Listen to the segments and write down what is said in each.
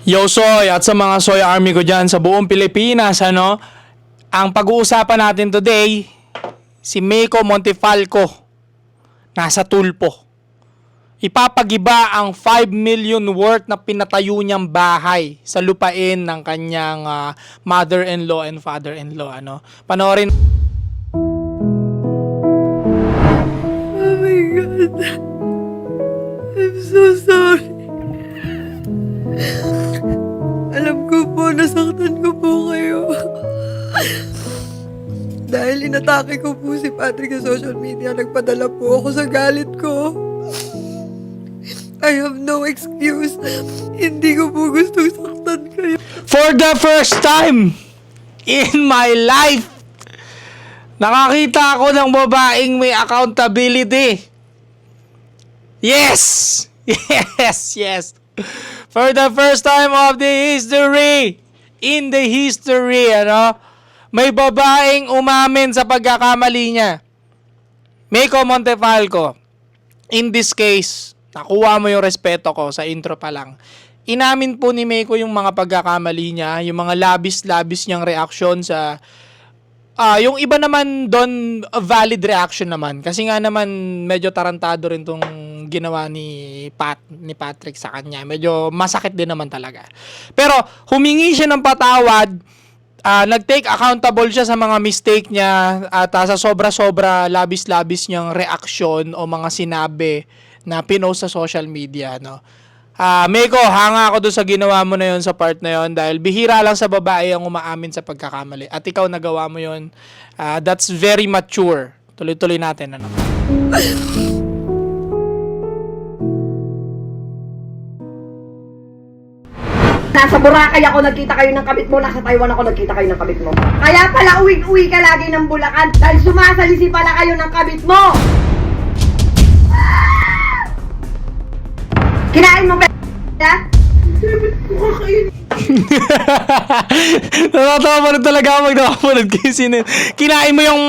Yo Soy at sa mga Soy Army ko dyan sa buong Pilipinas, ang pag-uusapan natin today, si Meiko Montefalco, nasa Tulpo. Ipapagiba ang 5 million worth na pinatayo niyang bahay sa lupain ng kanyang mother-in-law and father-in-law. Panoorin. Oh my God. I'm so sorry. Alam ko po, nasaktan ko po kayo. Dahil inatake ko po si Patrick sa social media, nagpadala po ako sa galit ko. I have no excuse. Hindi ko po gustong saktan kayo. For the first time in my life, nakakita ako ng babaeng may accountability. Yes! Yes! For the first time of the history, in the history, may babaeng umamin sa pagkakamali niya. Meiko Montefalco, in this case, nakuha mo yung respeto ko sa intro pa lang. Inamin po ni Meiko yung mga pagkakamali niya, yung mga labis-labis niyang reaksyon sa yung iba naman doon, valid reaction naman. Kasi nga naman, medyo tarantado rin tong ginawa ni Patrick sa kanya. Medyo masakit din naman talaga. Pero, humingi siya ng patawad, nag-take accountable siya sa mga mistake niya, at sa sobra-sobra, labis-labis niyang reaksyon o mga sinabi na pinost sa social media, Meiko, hanga ako doon sa ginawa mo na yon sa part na yon dahil bihira lang sa babae ang umaamin sa pagkakamali. At ikaw nagawa mo yon. That's very mature. Tuloy-tuloy natin. Nasa Boracay ako nagkita kayo ng kabit mo, nasa Taiwan ako nagkita kayo ng kabit mo. Kaya pala uwi-uwi ka lagi ng Bulacan dahil sumasalisi pala kayo ng kabit mo. Kinain mo ba? Natatawa pa rin talaga ako magnakapunod kasi kinain mo yung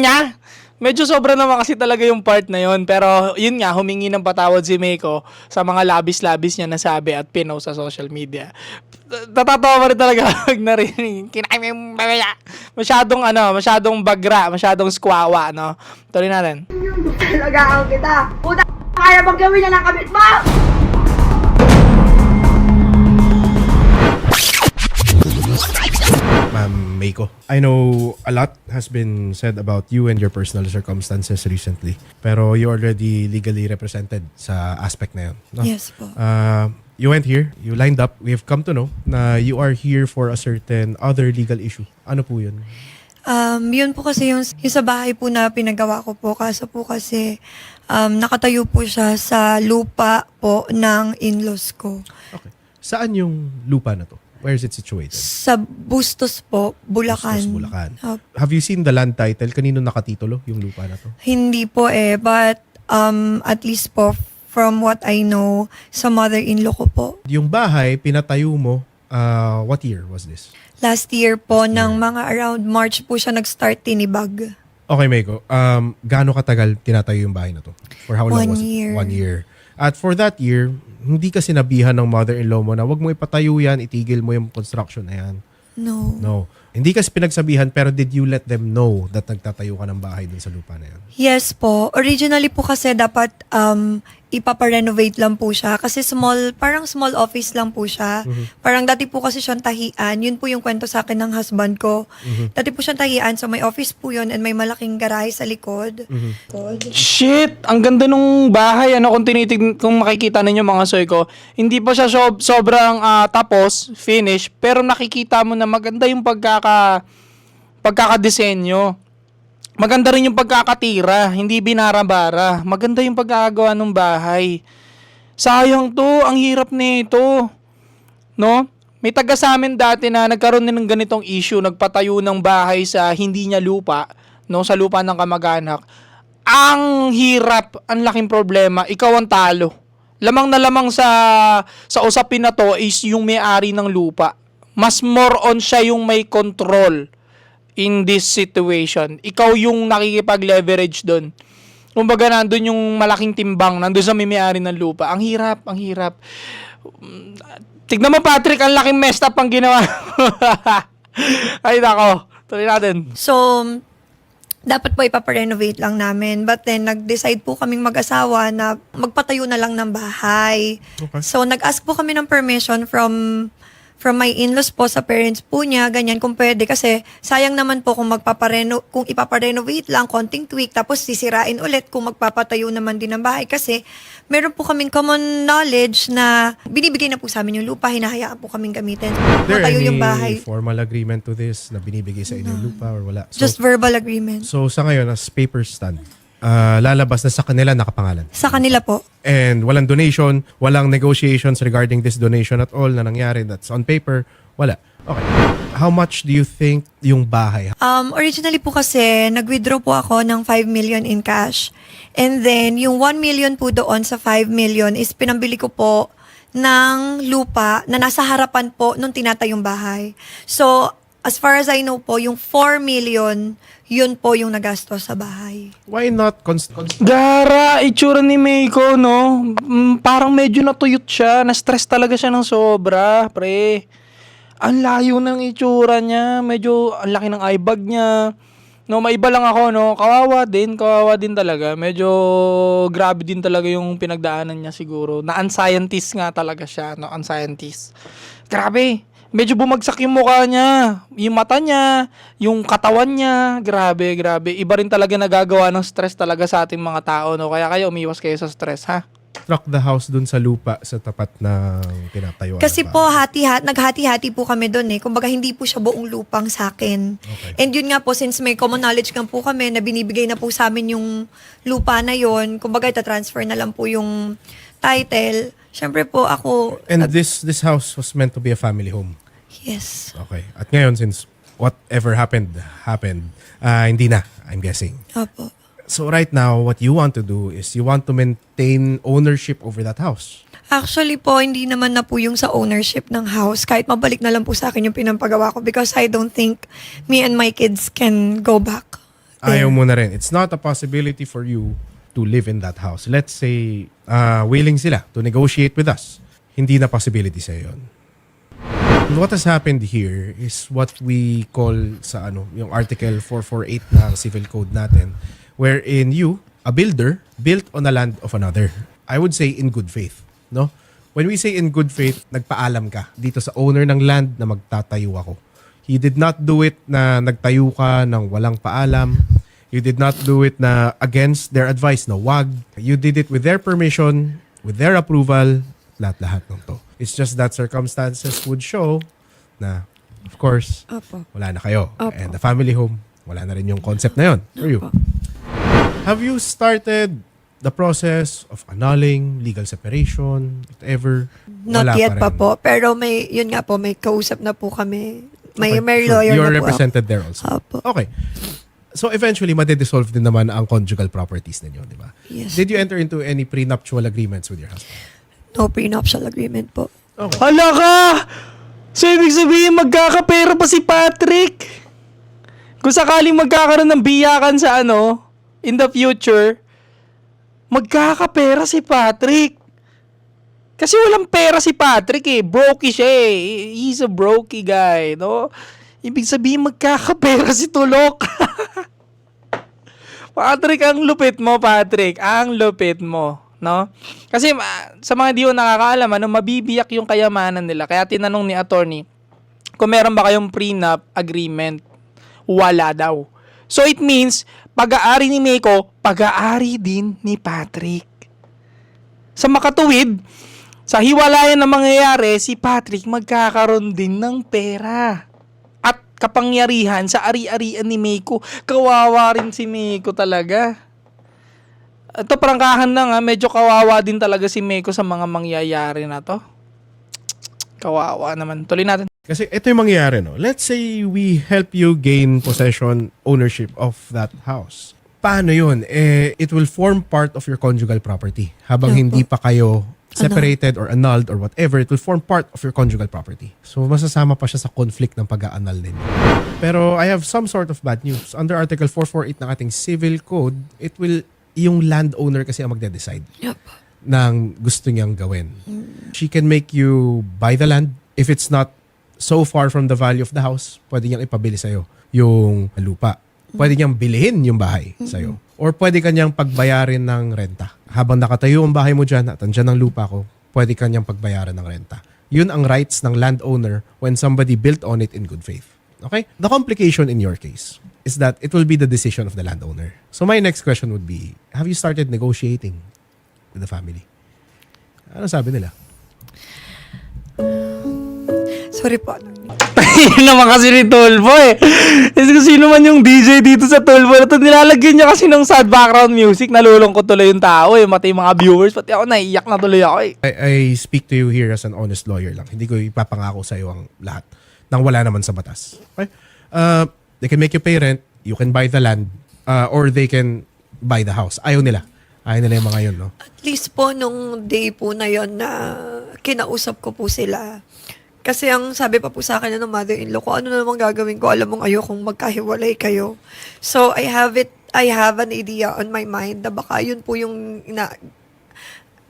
niya. Medyo sobra naman kasi talaga yung part na yon. Pero yun nga, humingi ng patawad si Meiko sa mga labis-labis niya nasabi at pinost sa social media. Natatawa pa rin talaga pag narinig. Kinain mo yung masyadong bagra, masyadong skwawa, Tuloy natin. Talagaan kita. Puta, kaya bang gawin na ng kabit mo? Ma'am Meiko, I know a lot has been said about you and your personal circumstances recently. Pero you already legally represented sa aspect na yun. No? Yes po. You went here, you lined up. We have come to know na you are here for a certain other legal issue. Ano po yun? Yun po kasi yung sa bahay po na pinagawa ko po. Kaso po kasi nakatayo po siya sa lupa po ng in-laws ko. Okay. Saan yung lupa na to? Where is it situated? Sa Bustos po, Bulacan. Bustos, Bulacan. Opo. Have you seen the land title? Kanino nakatitulo yung lupa na to? Hindi po but at least po from what I know, sa mother-in-law ko po. Yung bahay, pinatayo mo, what year was this? Last year po, ng mga around March po siya nag-start tinibag. Okay, Meiko. Gaano katagal tinatayo yung bahay na to? For how long 1 was it? year. 1 year. At for that year, hindi ka sinabihan ng mother-in-law mo na wag mo ipatayo yan, itigil mo yung construction na yan. No. No. Hindi kasi pinagsabihan, pero did you let them know that nagtatayo ka ng bahay dun sa lupa na yan? Yes po. Originally po kasi dapat ipaparenovate lang po siya. Kasi parang small office lang po siya. Parang dati po kasi siyang tahian. Yun po yung kwento sa akin ng husband ko. Dati po siyang tahian. So may office po yun and may malaking garahe sa likod. Shit! Ang ganda nung bahay. Kung makikita ninyo mga soy ko, hindi pa siya sobrang tapos, finish, pero nakikita mo na maganda yung pagkakadesenyo. Maganda rin yung pagkakatira, hindi binarabara. Maganda yung pagkakagawa ng bahay. Sayang to, ang hirap nito. No? May taga sa amin dati na nagkaroon din ng ganitong issue, nagpatayo ng bahay sa hindi niya lupa, sa lupa ng kamag-anak. Ang hirap, ang laking problema, ikaw ang talo. Lamang na lamang sa usapin na to is yung may-ari ng lupa. Mas more on siya yung may control in this situation. Ikaw yung nakikipag-leverage doon. Kumbaga nandun yung malaking timbang, nandun sa may-ari ng lupa. Ang hirap. Tignan mo, Patrick, ang laking messed up ang ginawa. Ay, nako. Tuloy natin. So, dapat po ipaparenovate lang namin. But then, nag-decide po kaming mag-asawa na magpatayo na lang ng bahay. Okay. So, nag-ask po kami ng permission from my in-laws po sa parents po niya, ganyan kung pwede. Kasi sayang naman po kung kung ipaparenovate lang, konting tweak, tapos sisirain ulit kung magpapatayo naman din ng bahay. Kasi meron po kaming common knowledge na binibigay na po sa amin yung lupa, hinahayaan po kaming gamitin. There Matayo any yung bahay. formal agreement to this na binibigay sa inyo yung lupa or wala? Just verbal agreement. So sa ngayon, as paper stand, lalabas na sa kanila nakapangalan. Sa kanila po. And walang donation, walang negotiations regarding this donation at all na nangyari that's on paper, wala. Okay. How much do you think yung bahay? Originally po kasi, nag-withdraw po ako ng 5 million in cash. And then, yung 1 million po doon sa 5 million is pinambili ko po ng lupa na nasa harapan po nung tinatayong bahay. So, as far as I know po, yung 4 million, yun po yung nagastos sa bahay. Why not Gara, itsura ni Meiko, no? Parang medyo natuyot siya. Na-stress talaga siya ng sobra, pre. Ang layo ng itsura niya. Medyo ang laki ng eye bag niya. No, maiba lang ako, no? Kawawa din talaga. Medyo grabe din talaga yung pinagdaanan niya siguro. Na-unscientist nga talaga siya, no? Unscientist. Grabe. Medyo bumagsak yung mukha niya, yung mata niya, yung katawan niya. Grabe. Iba rin talaga nagagawa ng stress talaga sa ating mga tao, no? Kaya kayo umiwas kayo sa stress, ha? struck the house dun sa lupa sa tapat ng tinatayuan? Kasi ng po, bahay? naghati-hati po kami doon eh. Kumbaga, hindi po siya buong lupang sa akin. Okay. And yun nga po, since may common knowledge nga po kami, na binibigay na po sa amin yung lupa na yon, kumbaga, ita-transfer na lang po yung title. Siyempre po, ako... And this house was meant to be a family home. Yes. Okay. At ngayon, since whatever happened, hindi na, I'm guessing. Opo. So right now, what you want to do is you want to maintain ownership over that house. Actually po, hindi naman na po yung sa ownership ng house. Kahit mabalik na lang po sa akin yung pinampagawa ko because I don't think me and my kids can go back. Ayaw mo na rin. It's not a possibility for you to live in that house. Let's say, willing sila to negotiate with us. Hindi na possibility sa yun. What has happened here is what we call sa yung Article 448 ng Civil Code natin, wherein you, a builder, built on the land of another. I would say in good faith. No? When we say in good faith, nagpaalam ka dito sa owner ng land na magtatayo ako. He did not do it na nagtayo ka ng walang paalam. You did not do it na against their advice na wag. You did it with their permission, with their approval, lahat-lahat ng to. It's just that circumstances would show na, of course, Opo. wala na kayo. Opo. And the family home, wala na rin yung concept na yun for you. Opo. Have you started the process of annulling, legal separation, whatever? Not Wala yet pa rin. po. Pero yun nga po, may kausap na po kami. May Okay, lawyer You're na po. represented there also. Opo. Okay. So eventually, madidissolve din naman ang conjugal properties ninyo, di ba? Yes. Did you enter into any prenuptial agreements with your husband? No prenuptial agreement po. Okay. Hala ka! So, ibig sabihin, magkakapera pa si Patrick. Kung sakaling magkakaroon ng biyakan sa in the future, magkakapera si Patrick. Kasi walang pera si Patrick eh. Brokey siya eh. He's a brokey guy, no? Ibig sabihin, magkakapera si Tulok. Patrick, ang lupit mo, Patrick. Ang lupit mo, no? Kasi sa mga di ko nakakaalam, mabibiyak yung kayamanan nila. Kaya tinanong ni attorney, kung meron ba kayong prenup agreement, wala daw. So it means, pag-aari ni Meiko, pag-aari din ni Patrick. Sa makatuwid, sa hiwalayan na mangyayari, si Patrick magkakaroon din ng pera. At kapangyarihan sa ari-arian ni Meiko. Kawawa rin si Meiko talaga. Ito prangkahan na nga, medyo kawawa din talaga si Meiko sa mga mangyayari na to. Kawawa naman. Tuloy natin. Kasi ito yung mangyayari, no? Let's say we help you gain possession, ownership of that house. Paano yun? It will form part of your conjugal property. Habang Opo. hindi pa kayo separated or annulled or whatever, it will form part of your conjugal property. So, masasama pa siya sa conflict ng pag-a-annul din. Pero I have some sort of bad news. Under Article 448 ng ating Civil Code, yung landowner kasi ang magde-decide. Yep. ng gusto niyang gawin. She can make you buy the land. If it's not so far from the value of the house, pwede niyang ipabili sa'yo yung lupa. Pwede niyang bilihin yung bahay sa'yo. Or pwede kanyang pagbayarin ng renta. Habang nakatayo ang bahay mo dyan at andyan ang lupa ko, pwede kanyang pagbayaran ng renta. Yun ang rights ng landowner when somebody built on it in good faith. Okay? The complication in your case is that it will be the decision of the landowner. So my next question would be, have you started negotiating with the family? Ano sabi nila? Sorry po. Yun naman kasi ni Tulfo eh. Kasi kung sino man yung DJ dito sa Tulfo na to, nilalagyan niya kasi ng sad background music, nalulungkot tuloy yung tao eh, mati yung mga viewers, pati ako naiiyak na tuloy ako eh. I speak to you here as an honest lawyer lang. Hindi ko ipapangako sa iyo ang lahat nang wala naman sa batas. Okay? They can make you pay rent, you can buy the land, or they can buy the house. Ayaw nila. Ayaw nila yung mga yun, no? At least po, nung day po na yon na kinausap ko po sila. Kasi ang sabi pa po sa akin ng mother-in-law ko, ano na naman gagawin ko? Alam mong ayokong magkahiwalay kayo. So, I have an idea on my mind na baka yun po yung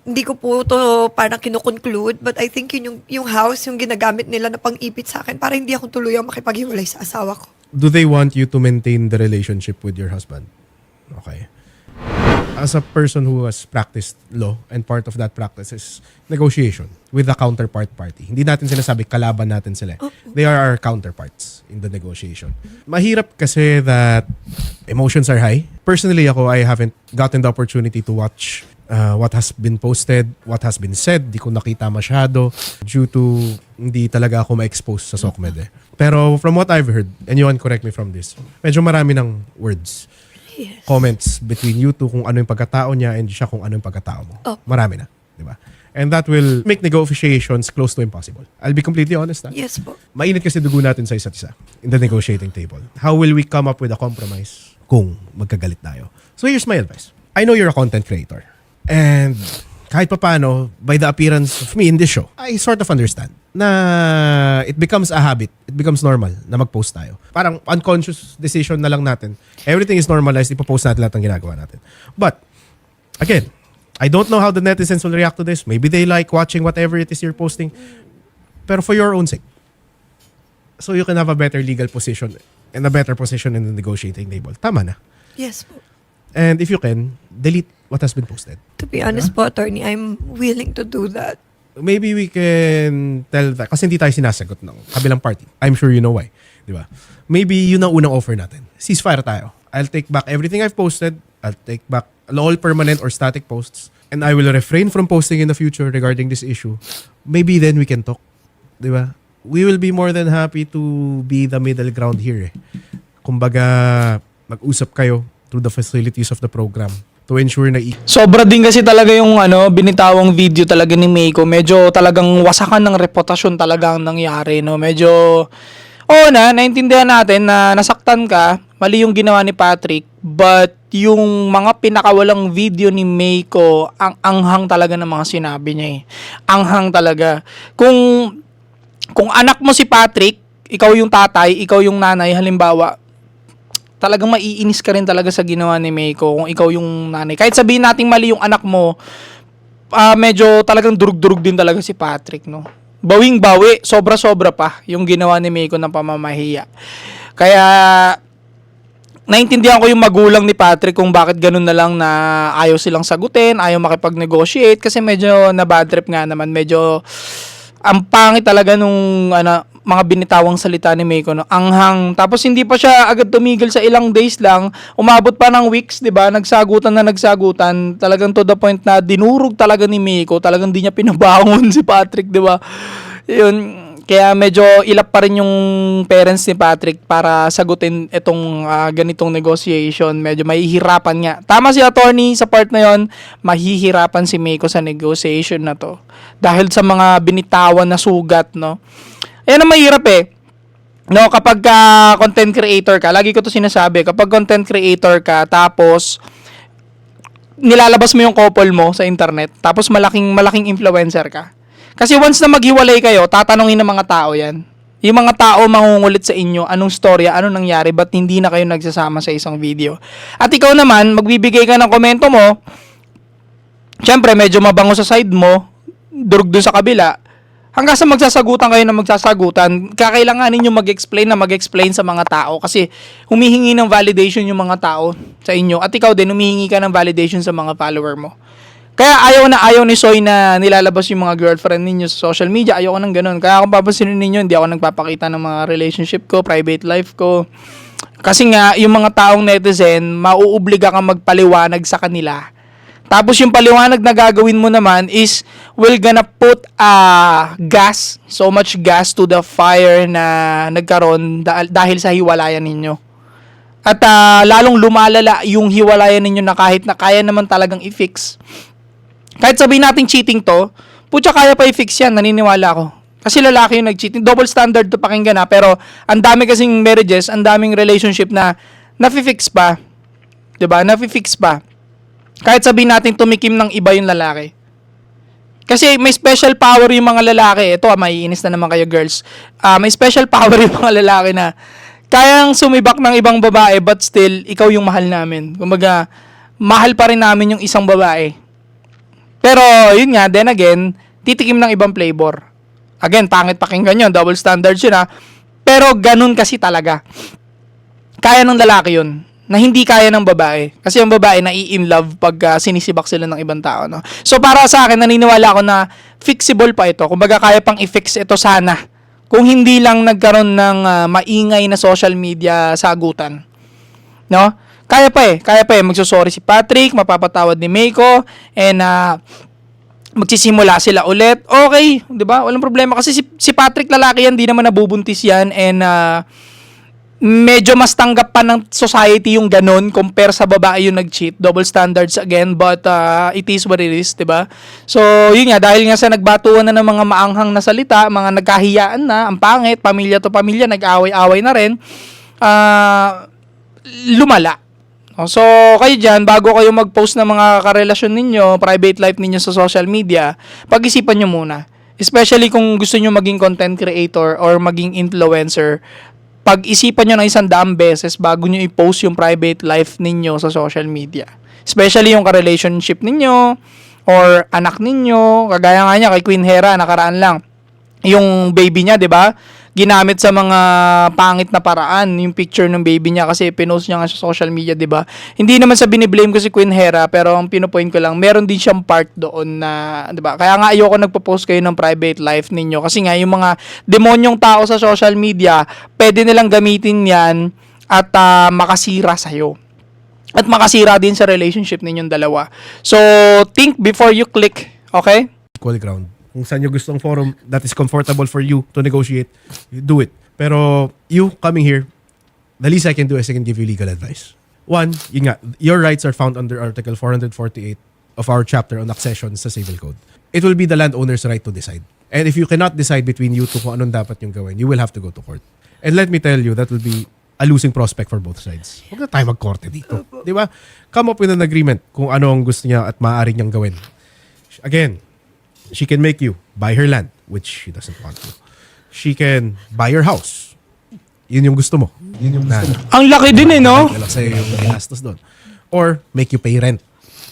hindi ko po to parang kinukonclude, but I think yun yung house, yung ginagamit nila na pang-ipit sa akin para hindi ako tuluyang makipaghiwalay sa asawa ko. Do they want you to maintain the relationship with your husband? Okay. As a person who has practiced law, and part of that practice is negotiation with the counterpart party. Hindi natin sinasabi kalaban natin sila. They are our counterparts in the negotiation. Mahirap kasi that emotions are high. Personally ako, I haven't gotten the opportunity to watch what has been posted, what has been said. Di ko nakita masyado due to hindi talaga ako ma-expose sa SOCMED eh. Pero from what I've heard, and you can correct me from this, medyo marami ng words. Yes. Comments between you two kung ano yung pagkatao niya and siya kung ano yung pagkatao mo. Oh. Marami na, di ba? And that will make negotiations close to impossible. I'll be completely honest. Yes po. Mainit kasi dugo natin sa isa't isa in the negotiating table. How will we come up with a compromise kung magkagalit tayo? So here's my advice. I know you're a content creator. And kahit pa paano, by the appearance of me in this show, I sort of understand na it becomes a habit, it becomes normal na mag-post tayo. Parang unconscious decision na lang natin. Everything is normalized, ipopost natin lahat ng ginagawa natin. But, again, I don't know how the netizens will react to this. Maybe they like watching whatever it is you're posting. Pero for your own sake. So you can have a better legal position and a better position in the negotiating table. Tama na. Yes po. And if you can, delete what has been posted. To be honest po, attorney, I'm willing to do that. Maybe we can tell that kasi hindi tayo sinasagot ng kabilang party. I'm sure you know why. Di ba? Maybe yun ang unang offer natin. Ceasefire tayo. I'll take back everything I've posted. I'll take back all permanent or static posts. And I will refrain from posting in the future regarding this issue. Maybe then we can talk. Di ba? We will be more than happy to be the middle ground here. Kumbaga, mag-usap kayo through the facilities of the program to ensure na Sobra din kasi talaga yung binitawang video talaga ni Meiko. Medyo talagang wasakan ng reputasyon talaga ang nangyari, no. Medyo naintindihan natin na nasaktan ka, mali yung ginawa ni Patrick, but yung mga pinakawalang video ni Meiko, ang anghang talaga ng mga sinabi niya eh. Anghang talaga. Kung anak mo si Patrick, ikaw yung tatay, ikaw yung nanay, halimbawa, talagang maiinis ka rin talaga sa ginawa ni Meiko kung ikaw yung nanay. Kahit sabihin nating mali yung anak mo, medyo talagang durug-durug din talaga si Patrick, no? Bawing-bawi, sobra-sobra pa yung ginawa ni Meiko ng pamamahiya. Kaya, naintindihan ko yung magulang ni Patrick kung bakit ganun na lang na ayaw silang sagutin, ayaw makipag-negotiate, kasi medyo na-bad trip nga naman, medyo ang pangit talaga nung mga binitawang salita ni Meiko, no? Anghang. Tapos hindi pa siya agad tumigil sa ilang days lang. Umabot pa ng weeks, 'di ba? Nagsagutan. Talagang to the point na dinurog talaga ni Meiko. Talagang di niya pinabangon si Patrick, 'di ba? 'Yun. Kaya medyo ilap pa rin yung parents ni Patrick para sagutin itong ganitong negotiation. Medyo mahihirapan nga. Tama si attorney sa part na yon, mahihirapan si Meiko sa negotiation na to. Dahil sa mga binitawan na sugat, no? Ayan ang mahirap eh. No, kapag content creator ka, lagi ko to sinasabi, kapag content creator ka, tapos nilalabas mo yung couple mo sa internet, tapos malaking influencer ka. Kasi once na maghiwalay kayo, tatanungin ng mga tao yan. Yung mga tao mangungulit sa inyo, anong storya, anong nangyari, ba't hindi na kayo nagsasama sa isang video. At ikaw naman, magbibigay ka ng komento mo, syempre, medyo mabango sa side mo, durog dun sa kabila, hanggang sa magsasagutan kayo na magsasagutan, kakailanganin nyo mag-explain sa mga tao kasi humihingi ng validation yung mga tao sa inyo at ikaw din humihingi ka ng validation sa mga follower mo. Kaya ayaw ni Soy na nilalabas yung mga girlfriend ninyo sa social media. Ayaw ko ng ganun. Kaya kung papansinin ninyo, hindi ako nagpapakita ng mga relationship ko, private life ko. Kasi nga, yung mga taong netizen, mauobliga kang magpaliwanag sa kanila. Tapos yung paliwanag na gagawin mo naman is we're gonna put gas, so much gas to the fire na nagkaroon dahil sa hiwalayan ninyo. At lalong lumalala yung hiwalayan ninyo na kahit na kaya naman talagang i-fix. Kahit sabihin natin cheating to, putya kaya pa i-fix yan, naniniwala ako. Kasi lalaki yung nag-cheating. Double standard to pakinggan pero ang dami kasing marriages, ang daming relationship na nafi-fix pa. 'Di ba? Nafi-fix pa. Kahit sabihin natin tumikim ng iba yung lalaki. Kasi may special power yung mga lalaki. Ito, maiinis na naman kayo girls. May special power yung mga lalaki na kayang sumibak ng ibang babae but still, ikaw yung mahal namin. Kumbaga, mahal pa rin namin yung isang babae. Pero, yun nga, then again, titikim ng ibang flavor. Again, pangit pakinggan yun. Double standards yun ha. Pero, ganun kasi talaga. Kaya ng lalaki yun na hindi kaya ng babae. Kasi yung babae nai-in love pag sinisibak sila ng ibang tao. No? So, para sa akin, naniniwala ako na fixable pa ito. Kumbaga, kaya pang i-fix ito sana. Kung hindi lang nagkaroon ng maingay na social media sagutan. No? Kaya pa eh. Magsusorry si Patrick, mapapatawad ni Meiko, and magsisimula sila ulit. Okay, 'di ba? Walang problema kasi si Patrick lalaki yan, di naman nabubuntis yan, and medyo mas tanggap pa ng society yung ganun compare sa babae yung nag-cheat. Double standards again, but it is what it is, 'di ba? So, yun nga, dahil nga sa nagbatuan na ng mga maanghang na salita, mga nagkahiyaan na, ang pangit, pamilya to pamilya, nag-away-away na rin, lumala. So, kayo dyan, bago kayo mag-post ng mga karelasyon ninyo, private life ninyo sa social media, pag-isipan nyo muna. Especially kung gusto nyo maging content creator or maging influencer, pag-isipan nyo ng 100 beses bago nyo i-post yung private life ninyo sa social media. Especially yung ka-relationship ninyo or anak ninyo. Kagaya nga niya kay Queen Hera, nakaraan lang. Yung baby niya, di ba? Ginamit sa mga pangit na paraan yung picture ng baby niya kasi pinost niya nga sa social media, 'di ba? Hindi naman sa biniblame ko si Queen Hera, pero ang pinopoint ko lang, meron din siyang part doon na, 'di ba? Kaya nga ayoko nagpo-post kayo ng private life ninyo kasi nga yung mga demonyong tao sa social media, pwede nilang gamitin 'yan at makasira sa iyo. At makasira din sa relationship ninyong dalawa. So, think before you click, okay? Equal ground. Kung saan nyo gustong forum that is comfortable for you to negotiate, you do it. Pero you coming here, the least I can do is I can give you legal advice. One, yun nga, your rights are found under Article 448 of our chapter on accession sa Civil Code. It will be the landowner's right to decide. And if you cannot decide between you two kung anong dapat yung gawin, you will have to go to court. And let me tell you, that will be a losing prospect for both sides. Huwag na tayo magkorte dito. Di ba? Come up with an agreement kung ano ang gusto niya at maaari niyang gawin. Again, she can make you buy her land, which she doesn't want to. She can buy your house. Yun yung gusto mo. Ang laki din eh, no? Lang sa'yo yung ginastos doon. Or make you pay rent.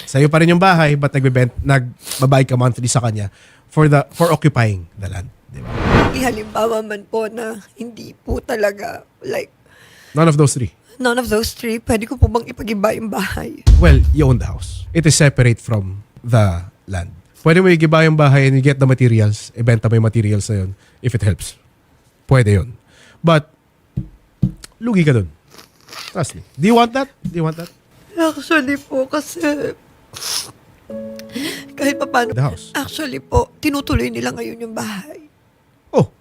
Sa'yo pa rin yung bahay, but nagbabayad ka monthly sa kanya for occupying the land. Di ba? Halimbawa man po na hindi po talaga, like, None of those three. none of those three, pwede ko po bang ipag-iba yung bahay? Well, you own the house. It is separate from the land. Pwede mo igiba yung bahay and you get the materials, ibenta mo yung materials na yun, if it helps. Pwede yun. But, lugi ka dun. Trust me. Do you want that? Actually po, kasi kahit pa paano, The house. actually po, tinutuloy nila ngayon yung bahay. Oh,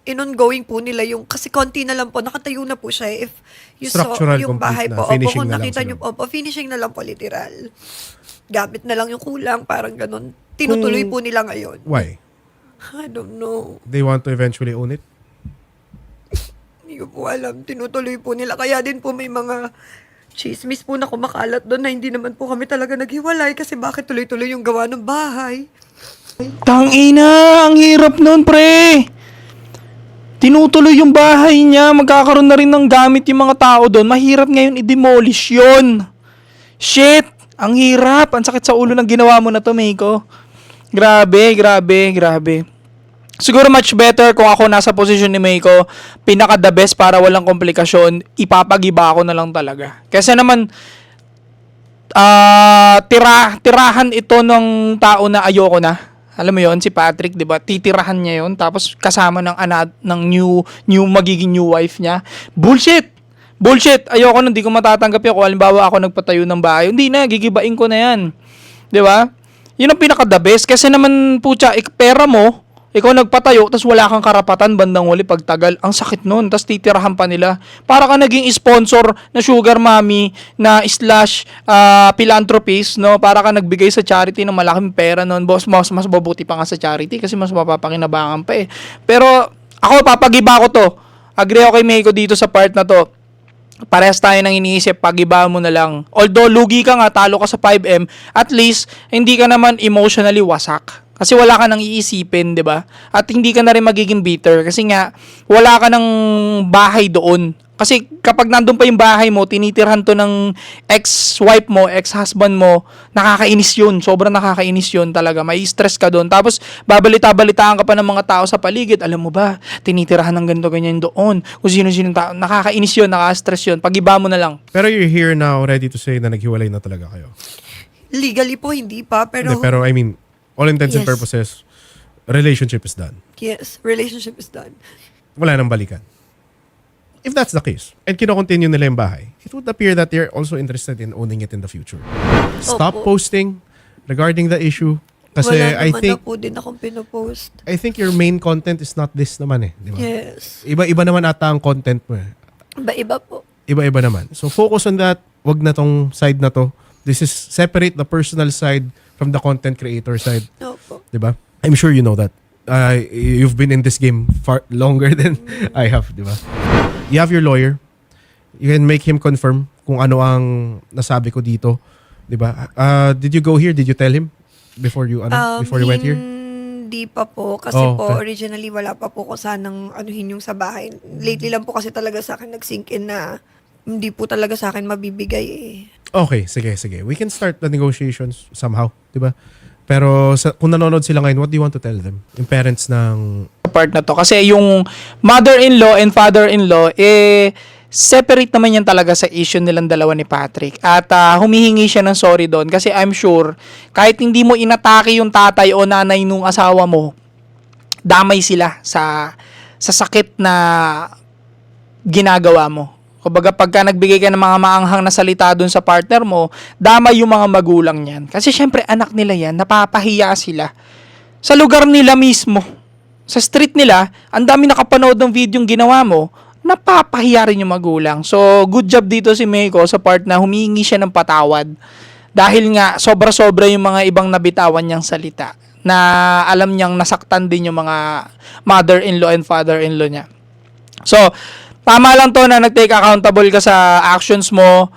In-ongoing po nila yung, kasi konti na lang po, nakatayo na po siya. If you saw Structural yung complete bahay na, po, finishing kung na lang nakita sa nyo loob. po, finishing na lang po literal. Gamit na lang yung kulang, parang ganun. Tinutuloy po nila ngayon. why? I don't know. They want to eventually own it? Hindi ko po alam. Tinutuloy po nila. Kaya din po may mga chismis po na kumakalat doon na hindi naman po kami talaga naghiwalay kasi bakit tuloy-tuloy yung gawa ng bahay. Tangina, ang hirap nun, pre. Tinutuloy yung bahay niya, magkakaroon na rin ng gamit yung mga tao doon. Mahirap ngayon i-demolish yun. Shit. Ang hirap. Ang sakit sa ulo ng ginawa mo na to, Meiko. Grabe, grabe, grabe. Siguro much better kung ako nasa posisyon ni Meiko, pinaka the best para walang komplikasyon, ipapagiba ako na lang talaga. Kasi naman, tirahan ito ng tao na ayoko na. Alam mo yon si Patrick, 'di ba? Titirahan niya 'yon tapos kasama ng new magiging new wife niya. Bullshit. Bullshit. Ayoko na, hindi ko matatanggap 'yon. Kung halimbawa ako nagpatayo ng bahay, hindi na, gigibain ko na 'yan. 'Di ba? 'Yun ang pinaka the best kasi naman putya, pera mo, ikaw nagpatayo, tapos wala kang karapatan bandang huli pagtagal. Ang sakit nun. Tapos titirahan pa nila. Para ka naging sponsor na sugar mommy na / philanthropist, no? Para ka nagbigay sa charity ng malaking pera nun. Boss, mas mabuti pa nga sa charity kasi mas mapapakinabangan pa eh. Pero ako, papagiba ko to. Agree ako kay Meiko dito sa part na to. Parehas tayo nang iniisip, pagiba mo na lang. Although lugi ka nga, talo ka sa 5M, at least hindi ka naman emotionally wasak. Kasi wala ka nang iisipin, 'di ba? At hindi ka na rin magiging bitter kasi nga wala ka ng bahay doon. Kasi kapag nandun pa yung bahay mo, tinitirhan to ng ex-wife mo, ex-husband mo, nakakainis yun. Sobrang nakakainis yun talaga. May stress ka doon. Tapos, babalita-balitaan ka pa ng mga tao sa paligid. Alam mo ba, tinitirahan ng ganito, ganyan doon. Kung sino-sino tao. Nakakainis yun, nakaka-stress yun. Pag-iba mo na lang. Pero you're here now ready to say na naghiwalay na talaga kayo. Legally po, hindi pa. Pero, Hindi, pero I mean, all intents and Yes. purposes, relationship is done. yes, relationship is done. Wala nang balikan. If that's the case, and kino-continue nila yung bahay, it would appear that they're also interested in owning it in the future. Stop Opo. posting regarding the issue. Kasi Wala I naman think na po din akong pinopost. I think your main content is not this naman eh, di ba? Yes. Iba-iba naman ata ang content mo eh. Iba-iba po. Iba-iba naman. So focus on that. Wag na tong side na to. This is separate the personal side from the content creator side. Opo. Di ba? I'm sure you know that. You've been in this game far longer than I have, di ba? You have your lawyer. You can make him confirm kung ano ang nasabi ko dito, di ba? Did you go here? Did you tell him before you went here? Hindi pa po. Kasi Oh, po, okay. originally, wala pa po ko sanang anuhin yung sa bahay. Lately lang po kasi talaga sa akin nag-sink in na hindi po talaga sa akin mabibigay eh. Okay, sige. We can start the negotiations somehow, di ba? Pero kung nanonood sila ngayon, what do you want to tell them? Yung parents ng... Part na to. Kasi yung mother-in-law and father-in-law, separate naman yan talaga sa issue nilang dalawa ni Patrick. At humihingi siya ng sorry doon. Kasi I'm sure, kahit hindi mo inatake yung tatay o nanay nung asawa mo, damay sila sa sakit na ginagawa mo. Kumbaga pagka nagbigay ka ng mga maanghang na salita dun sa partner mo, damay yung mga magulang niyan. Kasi syempre anak nila yan, napapahiya sila. Sa lugar nila mismo, sa street nila, ang dami nakapanood ng video yung ginawa mo, napapahiya rin yung magulang. So, good job dito si Meiko sa part na humingi siya ng patawad. Dahil nga, sobra-sobra yung mga ibang nabitawan niyang salita na alam niyang nasaktan din yung mga mother-in-law and father-in-law niya. So, tama lang to na nag-take accountable ka sa actions mo.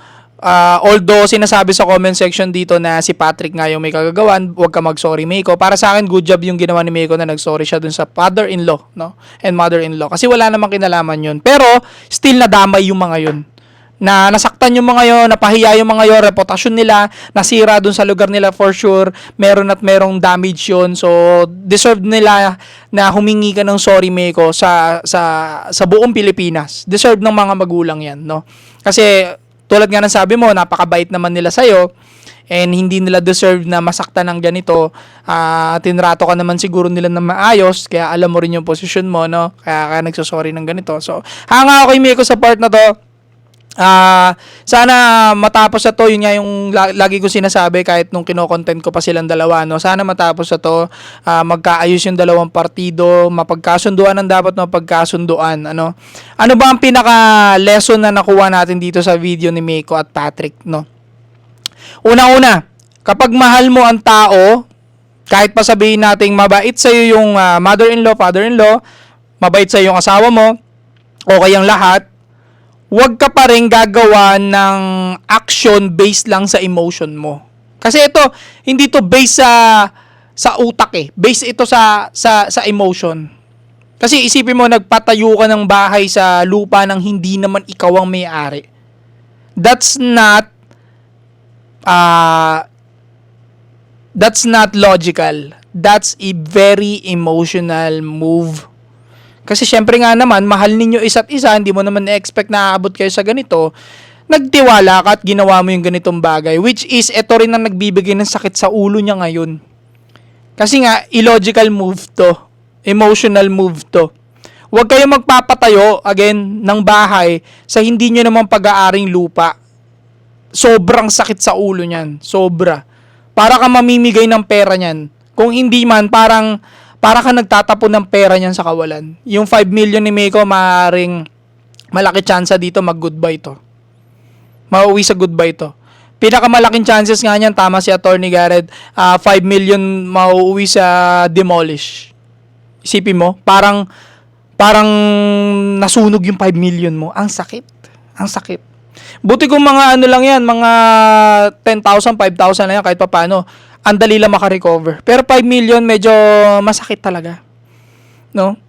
Although sinasabi sa comment section dito na si Patrick nga yung may kagagawan, huwag ka mag-sorry Meiko. Para sa akin, good job yung ginawa ni Meiko na nag-sorry siya dun sa father-in-law, no? And mother-in-law. Kasi wala namang kinalaman yun. Pero, still nadamay yung mga yun. Na nasaktan yung mga yun, napahiya yung mga yun, reputasyon nila, nasira dun sa lugar nila for sure, meron at merong damage yun. So, deserve nila na humingi ka ng sorry Meiko sa buong Pilipinas. Deserve ng mga magulang yan, no? Kasi, tulad nga ng sabi mo, napakabait naman nila sa'yo, and hindi nila deserve na masaktan ng ganito. Tinrato ka naman siguro nila na maayos, kaya alam mo rin yung posisyon mo, no? Kaya nagsosorry ng ganito. So, hanga ako kay Meiko sa part na to. Sana matapos na to, yun nga yung lagi ko sinasabi kahit nung kino-content ko pa silang dalawa, no? Sana matapos na to, magkaayos yung dalawang partido, mapagkasunduan ang dapat mapagkasunduan, ano? Ano ba ang pinaka lesson na nakuha natin dito sa video ni Meiko at Patrick, no? Una-una, kapag mahal mo ang tao, kahit pa sabihin nating mabait sa'yo yung mother-in-law, father-in-law, mabait sa'yo yung asawa mo, okay ang lahat, huwag ka pa rin gagawa ng action based lang sa emotion mo. Kasi ito, hindi to based sa utak eh. Based ito sa emotion. Kasi isipin mo, nagpatayo ka ng bahay sa lupa ng hindi naman ikaw ang may-ari. That's not that's not logical. That's a very emotional move. Kasi syempre nga naman, mahal ninyo isa't isa, hindi mo naman na-expect na aabot kayo sa ganito. Nagtiwala ka at ginawa mo yung ganitong bagay, which is, ito rin ang nagbibigay ng sakit sa ulo niya ngayon. Kasi nga, illogical move to. Emotional move to. Huwag kayo magpapatayo, again, ng bahay sa hindi nyo naman pag-aaring lupa. Sobrang sakit sa ulo niyan. Sobra. Para ka mamimigay ng pera niyan. Kung hindi man, para ka nagtatapon ng pera niyan sa kawalan. Yung 5 million ni Meiko, maaaring malaki tsansa dito mag-goodbye to. Mauwi sa goodbye to. Pinakamalaking chances nga niyan, tama si Attorney Garrett, 5 million mauuwi sa demolish. Isipin mo, parang nasunog yung 5 million mo. Ang sakit. Ang sakit. Buti kung mga ano lang yan, mga 10,000, 5,000 lang yan, kahit pa paano, ang dali lang makarecover. Pero 5 million, medyo masakit talaga. No?